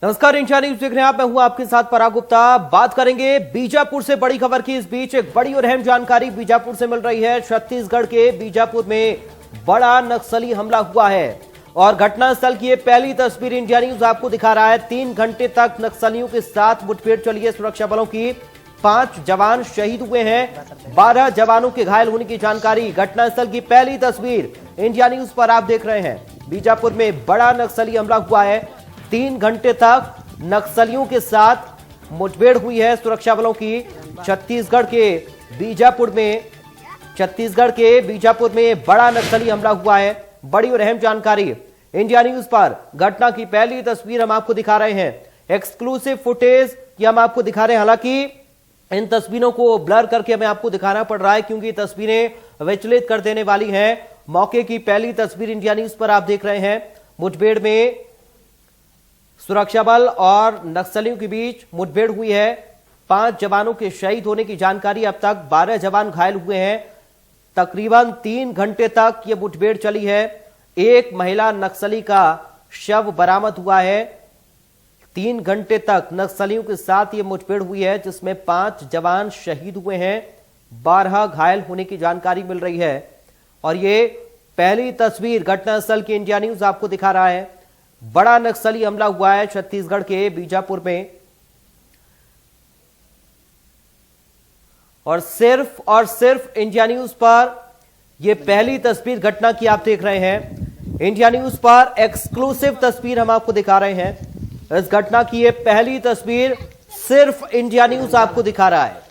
नमस्कार, India news देख रहे हैं आप। मैं हूं आपके साथ पराग गुप्ता। बात करेंगे बीजापुर से बड़ी खबर की। इस बीच एक बड़ी और अहम जानकारी बीजापुर से मिल रही है। छत्तीसगढ़ के बीजापुर में बड़ा नक्सली हमला हुआ है और घटनास्थल की ये पहली तस्वीर इंडिया न्यूज आपको दिखा रहा है। 3 घंटे तक नक्सलियों के साथ मुठभेड़ चली है सुरक्षा बलों की। 5 जवान शहीद हुए हैं, 12 जवानों के घायल होने की जानकारी। घटनास्थल की पहली तस्वीर इंडिया न्यूज पर आप देख रहे हैं। बीजापुर में बड़ा नक्सली हमला हुआ है। 3 घंटे तक नक्सलियों के साथ मुठभेड़ हुई है सुरक्षा बलों की। छत्तीसगढ़ के बीजापुर में बड़ा नक्सली हमला हुआ है। बड़ी और अहम जानकारी इंडिया न्यूज पर। घटना की पहली तस्वीर हम आपको दिखा रहे हैं। एक्सक्लूसिव फुटेज ये हम आपको दिखा रहे हैं। हालांकि इन तस्वीरों को ब्लर करके हमें आपको दिखाना पड़ रहा है क्योंकि तस्वीरें विचलित कर देने वाली हैं। मौके की पहली तस्वीर इंडिया न्यूज पर आप देख रहे हैं। मुठभेड़ में सुरक्षा बल और नक्सलियों के बीच मुठभेड़ हुई है। 5 जवानों के शहीद होने की जानकारी। अब तक 12 जवान घायल हुए हैं। तकरीबन 3 घंटे तक यह मुठभेड़ चली है। एक महिला नक्सली का शव बरामद हुआ है। 3 घंटे तक नक्सलियों के साथ यह मुठभेड़ हुई है जिसमें 5 जवान शहीद हुए हैं, 12 घायल होने की जानकारी मिल रही है। और ये पहली तस्वीर घटनास्थल की इंडिया न्यूज आपको दिखा रहा है। बड़ा नक्सली हमला हुआ है छत्तीसगढ़ के बीजापुर में। और सिर्फ इंडिया न्यूज पर यह पहली तस्वीर घटना की आप देख रहे हैं। इंडिया न्यूज पर एक्सक्लूसिव तस्वीर हम आपको दिखा रहे हैं। इस घटना की यह पहली तस्वीर सिर्फ इंडिया न्यूज आपको दिखा रहा है।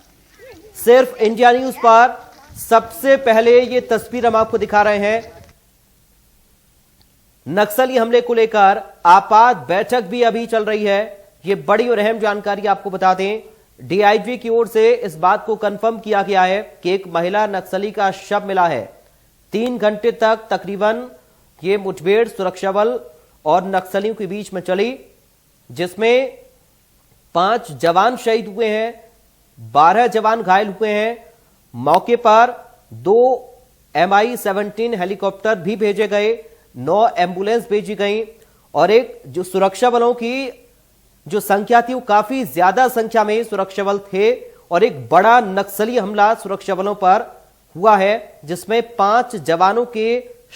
सिर्फ इंडिया न्यूज पर सबसे पहले यह तस्वीर हम आपको दिखा रहे हैं। नक्सली हमले को लेकर आपात बैठक भी अभी चल रही है। यह बड़ी और अहम जानकारी आपको बता दें। डीआईजी की ओर से इस बात को कंफर्म किया गया है कि एक महिला नक्सली का शव मिला है। 3 घंटे तक तकरीबन यह मुठभेड़ सुरक्षा बल और नक्सलियों के बीच में चली जिसमें 5 जवान शहीद हुए हैं, 12 जवान घायल हुए हैं। मौके पर 2 MI-17 हेलीकॉप्टर भी भेजे गए, 9 एम्बुलेंस भेजी गई और एक जो सुरक्षा बलों की जो संख्या थी वो काफी ज्यादा संख्या में सुरक्षा बल थे। और एक बड़ा नक्सली हमला सुरक्षा बलों पर हुआ है जिसमें 5 जवानों के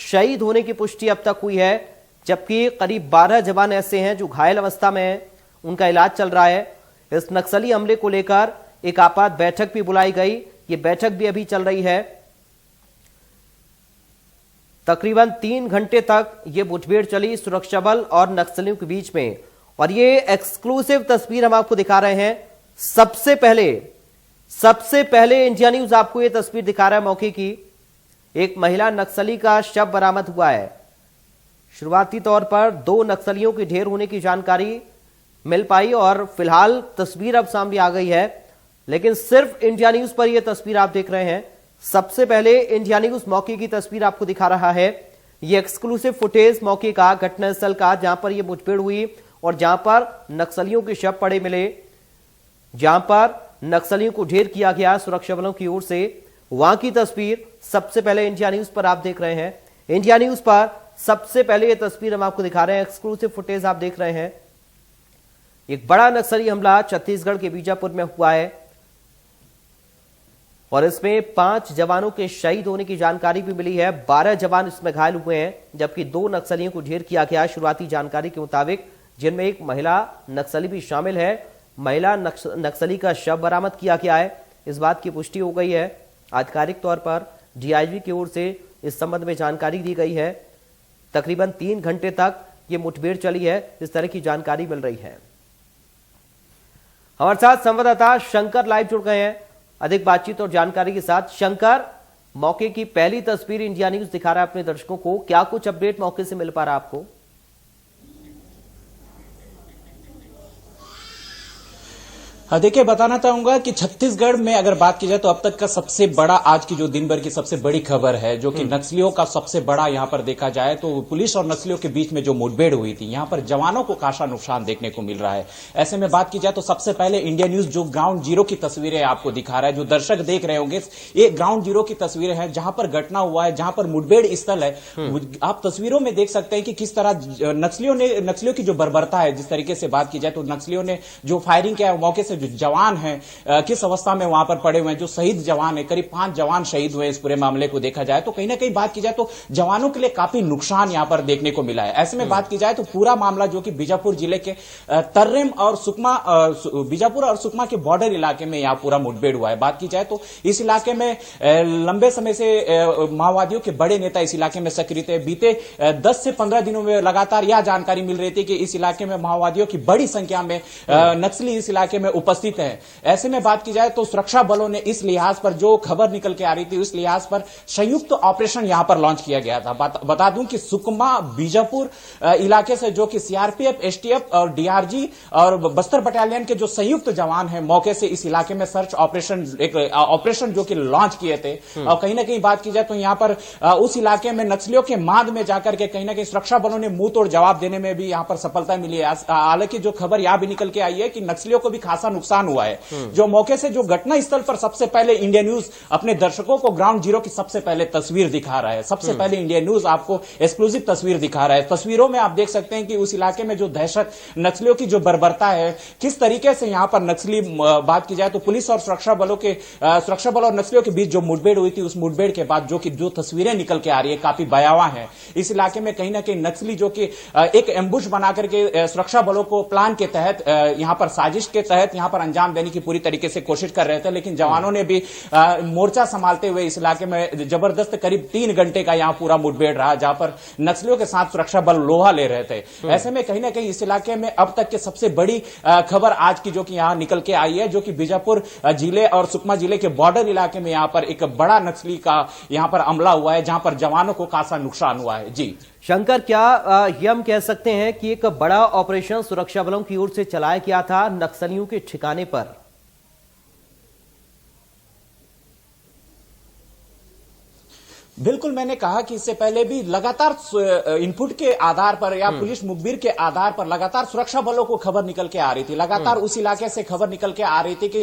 शहीद होने की पुष्टि अब तक हुई है, जबकि करीब 12 जवान ऐसे हैं जो घायल अवस्था में हैं, उनका इलाज चल रहा है। इस नक्सली हमले को लेकर एक आपात बैठक भी बुलाई गई। ये बैठक भी अभी चल रही है। तकरीबन 3 घंटे तक यह मुठभेड़ चली सुरक्षा बल और नक्सलियों के बीच में। और ये एक्सक्लूसिव तस्वीर हम आपको दिखा रहे हैं। सबसे पहले इंडिया न्यूज आपको यह तस्वीर दिखा रहा है मौके की। एक महिला नक्सली का शव बरामद हुआ है। शुरुआती तौर पर 2 नक्सलियों के ढेर होने की जानकारी मिल पाई और फिलहाल तस्वीर अब सामने आ गई है। लेकिन सिर्फ इंडिया न्यूज पर यह तस्वीर आप देख रहे हैं। सबसे पहले इंडिया न्यूज मौके की तस्वीर आपको दिखा रहा है। यह एक्सक्लूसिव फुटेज मौके का, घटनास्थल का, जहां पर यह मुठभेड़ हुई और जहां पर नक्सलियों के शव पड़े मिले, जहां पर नक्सलियों को ढेर किया गया सुरक्षा बलों की ओर से, वहां की तस्वीर सबसे पहले इंडिया न्यूज पर आप देख रहे हैं। इंडिया न्यूज पर सबसे पहले यह तस्वीर हम आपको दिखा रहे हैं। एक्सक्लूसिव फुटेज आप देख रहे हैं। एक बड़ा नक्सली हमला छत्तीसगढ़ के बीजापुर में हुआ है और इसमें 5 जवानों के शहीद होने की जानकारी भी मिली है। 12 जवान इसमें घायल हुए हैं, जबकि 2 नक्सलियों को ढेर किया गया शुरुआती जानकारी के मुताबिक, जिनमें एक महिला नक्सली भी शामिल है। महिला नक्सली का शव बरामद किया गया है। इस बात की पुष्टि हो गई है। आधिकारिक तौर पर डीआईजी की ओर से इस संबंध में जानकारी दी गई है। तकरीबन 3 घंटे तक यह मुठभेड़ चली है, इस तरह की जानकारी मिल रही है। हमारे साथ संवाददाता शंकर लाइव जुड़ गए हैं अधिक बातचीत और जानकारी के साथ। शंकर, मौके की पहली तस्वीर इंडिया न्यूज दिखा रहा है अपने दर्शकों को। क्या कुछ अपडेट मौके से मिल पा रहा है आपको? हाँ, देखिए बताना चाहूंगा कि छत्तीसगढ़ में अगर बात की जाए तो अब तक का सबसे बड़ा आज की जो दिन भर की सबसे बड़ी खबर है जो कि नक्सलियों का सबसे बड़ा यहां पर देखा जाए तो पुलिस और नक्सलियों के बीच में जो मुठभेड़ हुई थी यहां पर जवानों को खासा नुकसान देखने को मिल रहा है। ऐसे में बात की जाए तो सबसे पहले इंडिया न्यूज जो ग्राउंड जीरो की तस्वीरें आपको दिखा रहा है, जो दर्शक देख रहे होंगे ये ग्राउंड जीरो की तस्वीरें हैं जहां पर घटना हुआ है, जहां पर मुठभेड़ स्थल है। आप तस्वीरों में देख सकते हैं कि किस तरह नक्सलियों की जो बर्बरता है, जिस तरीके से बात की जाए तो नक्सलियों ने जो फायरिंग किया मौके से जो जवान है किस अवस्था में वहां पर पड़े हुए हैं, जो शहीद जवान है करीब 5 जवान शहीद हुए इस पूरे मामले को देखा जाए तो कहीं ना कहीं बात की जाए तो जवानों के लिए काफी नुकसान यहां पर देखने को मिला है। ऐसे में बात की जाए तो पूरा मामला जो कि बीजापुर जिले के तर्रेम और सुकमा बीजापुर और सुकमा के बॉर्डर इलाके में यहां पूरा मुठभेड़ हुआ है। बात की जाए तो इस इलाके में लंबे समय से माओवादियों के बड़े नेता इस इलाके में सक्रिय थे। बीते 10 से 15 दिनों में लगातार यह जानकारी मिल रही थी कि इस इलाके में माओवादियों की बड़ी संख्या में नक्सली इस इलाके में उपस्थित है। ऐसे में बात की जाए तो सुरक्षा बलों ने इस लिहाज पर जो खबर निकल के आ रही थी उस लिहाज पर संयुक्त ऑपरेशन यहां पर लॉन्च किया गया था। बता दूं कि सुकमा बीजापुर इलाके से जो कि सीआरपीएफ, एसटीएफ और डीआरजी और बस्तर बटालियन के जो संयुक्त जवान हैं मौके से इस इलाके में सर्च ऑपरेशन एक ऑपरेशन जो कि लॉन्च किए थे। और कहीं ना कहीं बात की जाए तो यहां पर उस इलाके में नक्सलियों के मांद में जाकर के कहीं ना कहीं सुरक्षा बलों ने मुंह तोड़ जवाब देने में भी यहां पर सफलता मिली है। हालांकि जो खबर यहां भी निकल के आई है कि नक्सलियों को भी खासा नुकसान हुआ है। जो मौके से जो घटना स्थल पर सबसे पहले इंडिया न्यूज अपने दर्शकों को ग्राउंड जीरो की सबसे पहले तस्वीर दिखा रहा है। सबसे पहले इंडिया न्यूज आपको एक्सक्लूसिव तस्वीर दिखा रहा है। तस्वीरों में आप देख सकते हैं कि उस इलाके में जो दहशत नक्सलियों की जो बर्बरता है, किस तरीके से यहां पर नक्सली बात की जाए तो पुलिस और सुरक्षा बल और नक्सलियों के बीच जो मुठभेड़ हुई थी उस मुठभेड़ के बाद जो तस्वीरें निकल के आ रही है काफी भयावह है। इस इलाके में कहीं ना कहीं नक्सली जो कि एक एम्बुश बनाकर के सुरक्षा बलों को प्लान के तहत यहां पर साजिश के तहत यहां पर अंजाम देने की पूरी तरीके से कोशिश कर रहे थे, लेकिन जवानों ने भी मोर्चा संभालते हुए इस इलाके में जबरदस्त करीब 3 घंटे का यहां पूरा मुठभेड़ रहा जहां पर नक्सलियों के साथ सुरक्षा बल लोहा ले रहे थे। ऐसे में कहीं ना कहीं इस इलाके में अब तक की सबसे बड़ी खबर आज की जो कि यहां निकल के आई है, जो कि बीजापुर जिले और सुकमा जिले के बॉर्डर इलाके में यहां पर एक बड़ा नक्सली का यहां पर हमला हुआ है जहां पर जवानों को खासा नुकसान हुआ है। जी शंकर, क्या ये हम कह सकते हैं कि एक बड़ा ऑपरेशन सुरक्षा बलों की ओर से चलाया गया था नक्सलियों के ठिकाने पर? बिल्कुल, मैंने कहा कि इससे पहले भी लगातार इनपुट के आधार पर या पुलिस मुखबिर के आधार पर लगातार सुरक्षा बलों को खबर निकल के आ रही थी। लगातार उस इलाके से खबर निकल के आ रही थी कि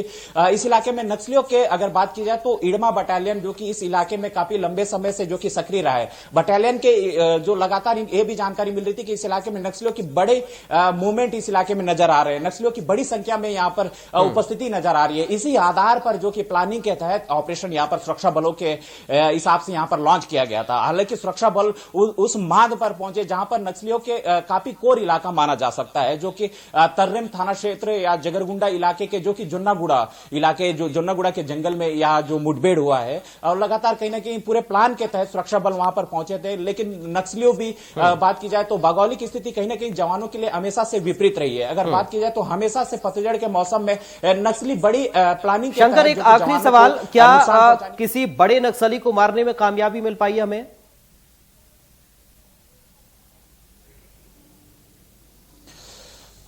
इस इलाके में नक्सलियों के अगर बात की जाए तो इड़मा बटालियन जो कि इस इलाके में काफी लंबे समय से जो कि सक्रिय रहा है, बटालियन के जो लगातार ये भी जानकारी मिल रही थी कि इस इलाके में नक्सलियों की बड़े मूवमेंट इस इलाके में नजर आ रहे हैं, नक्सलियों की बड़ी संख्या में यहां पर उपस्थिति नजर आ रही है। इसी आधार पर जो कि प्लानिंग के तहत ऑपरेशन यहां पर सुरक्षा बलों के हिसाब से यहां पर लॉन्च किया गया था। हालांकि सुरक्षा बल उस मार्ग पर पहुंचे जहां पर नक्सलियों के काफी कोर इलाका माना जा सकता है, जो कि तर्रेम थाना क्षेत्र या जगरगुंडा इलाके के जो कि जुन्नागुड़ा इलाके, जो जुन्नागुड़ा के जंगल में या जो मुठभेड़ हुआ है और लगातार कहीं ना कहीं पूरे प्लान के तहत सुरक्षा बल वहां पर पहुंचे थे। लेकिन नक्सलियों भी बात की जाए तो भौगोलिक स्थिति कहीं ना कहीं जवानों के लिए हमेशा से विपरीत रही है। अगर बात की जाए तो हमेशा से पतझड़ के मौसम में नक्सली बड़ी प्लानिंग। शंकर, एक आखिरी सवाल, क्या किसी बड़े नक्सली को मारने में कामयाबी मिल पाई हमें?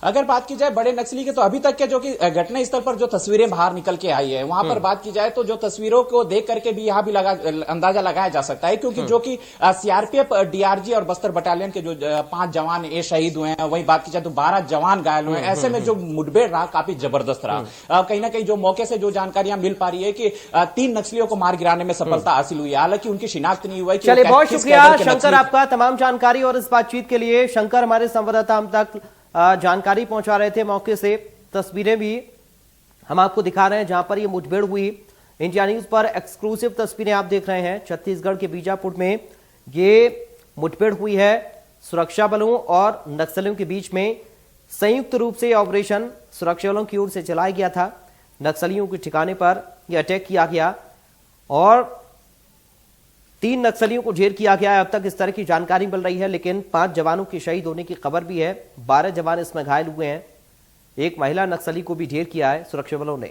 अगर बात की जाए बड़े नक्सली के तो अभी तक के जो कि घटना स्थल पर जो तस्वीरें बाहर निकल के आई है वहां पर बात की जाए तो जो तस्वीरों को देख करके भी यहां भी अंदाजा लगाया जा सकता है, क्योंकि जो कि सीआरपीएफ, डीआरजी और बस्तर बटालियन के जो 5 जवान ये शहीद हुए हैं, वही बात की जाए तो 12 जवान घायल हुए हैं। ऐसे में जो मुठभेड़ रहा काफी जबरदस्त रहा। कहीं ना कहीं जो मौके से जो जानकारियां मिल पा रही है कि 3 नक्सलियों को मार गिराने में सफलता हासिल हुई है, हालांकि उनकी शिनाख्त नहीं हुई। चलिए, बहुत शुक्रिया शंकर आपका तमाम जानकारी और इस बातचीत के लिए। शंकर हमारे संवाददाता हम तक जानकारी पहुंचा रहे थे मौके से। तस्वीरें भी हम आपको दिखा रहे हैं जहां पर ये मुठभेड़ हुई। इंडिया न्यूज पर एक्सक्लूसिव तस्वीरें आप देख रहे हैं। छत्तीसगढ़ के बीजापुर में ये मुठभेड़ हुई है। सुरक्षा बलों और नक्सलियों के बीच में संयुक्त रूप से ऑपरेशन सुरक्षा बलों की ओर से चलाया गया था। नक्सलियों के ठिकाने पर यह अटैक किया गया और 3 नक्सलियों को ढेर किया गया है। अब तक इस तरह की जानकारी मिल रही है, लेकिन 5 जवानों के शहीद होने की खबर भी है। 12 जवान इसमें घायल हुए हैं। एक महिला नक्सली को भी ढेर किया है सुरक्षा बलों ने।